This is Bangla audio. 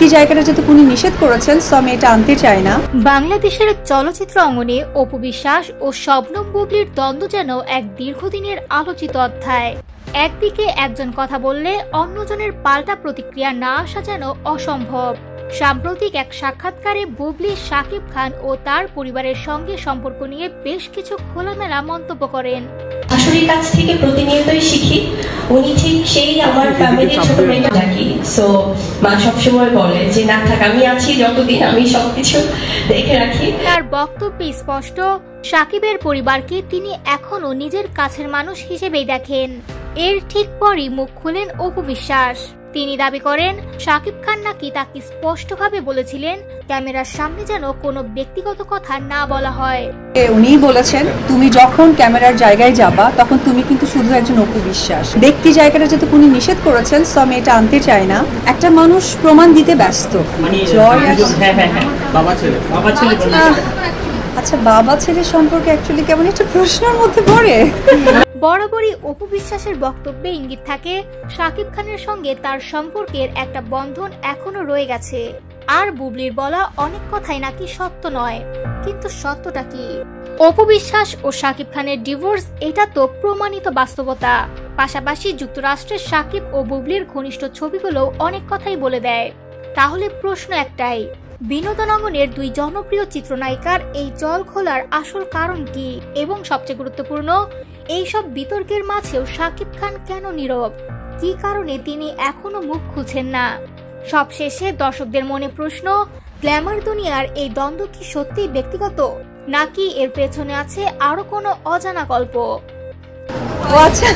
ব্যক্তি জায়গাটা যেহেতু উনি নিষেধ করেছেন, সো আমি এটা আনতে চাই না। বাংলাদেশের চলচ্চিত্র অঙ্গনে অপু বিশ্বাস ও শবনম বুবলির দ্বন্দ্ব যেন এক দীর্ঘদিনের আলোচিত অধ্যায়। একদিকে একজন কথা বললে অন্যজনের পাল্টা প্রতিক্রিয়া না আসা যেন অসম্ভব। সাম্প্রতিক এক সাক্ষাৎকারে বুবলি শাকিব খান ও তার পরিবারের সঙ্গে সম্পর্ক নিয়ে বেশ কিছু খোলামেলা মন্তব্য করেন। শাশুড়ির কাছ থেকে প্রতিনিয়তই শিখি, উনি ঠিক সেই আমার ফ্যামিলির ছোট মেয়েটা থাকি। সো মা সবসময় বলে যে না থাক, আমি আছি যতদিন, আমি সবকিছু দেখে রাখি। তার বক্তব্যে স্পষ্ট, শাকিবের পরিবারকে তিনি এখনো নিজের কাছের মানুষ হিসেবেই দেখেন। এর ঠিক পরই মুখ খুলেন অপু বিশ্বাস। তিনি দাবি করেন, শাকিব খান নাকি তাকে স্পষ্টভাবে বলেছিলেন ক্যামেরার সামনে যেন কোনো ব্যক্তিগত কথা না বলা হয়। উনিই বলেছেন, তুমি যখন ক্যামেরার জায়গায় যাবা তখন তুমি কিন্তু শুধু একজন অপু বিশ্বাস। ব্যক্তি জায়গাটা যেহেতু উনি নিষেধ করেছেন, সো আমি এটা আনতে চাই না। একটা মানুষ প্রমাণ দিতে ব্যস্ত। আচ্ছা, বাবা ছেলে সম্পর্কে অ্যাকচুয়ালি কেমন একটা প্রশ্নের মধ্যে পড়ে। বরাবরই অপু বিশ্বাসের বক্তব্যে ইঙ্গিত থাকে শাকিব খানের সঙ্গে তার সম্পর্কের একটা বন্ধন এখনো রয়ে গেছে। আর বুবলির বলা অনেক কথাই নাকি সত্য নয়, কিন্তু সত্যটা কি? অপু বিশ্বাস ও শাকিব খানের ডিভোর্স, এটা তো প্রমাণিত বাস্তবতা। পাশাপাশি যুক্তরাষ্ট্রের শাকিব ও বুবলির ঘনিষ্ঠ ছবিগুলো অনেক কথাই বলে দেয়। তাহলে প্রশ্ন একটাই, বিনোদন অঙ্গনের দুই জনপ্রিয় চিত্রনায়িকার এই জল খোলার আসল কারণ কি? এবং সবচেয়ে গুরুত্বপূর্ণ, এইসব বিতর্কের মাঝেও শাকিব খান কেন নীরব? কি কারণে তিনি এখনো মুখ খুলছেন না? সবশেষে দর্শকদের মনে প্রশ্ন, গ্ল্যামার দুনিয়ার এই দ্বন্দ্ব কি সত্যিই ব্যক্তিগত, নাকি এর পেছনে আছে আরো কোনো অজানা গল্প? আচ্ছা।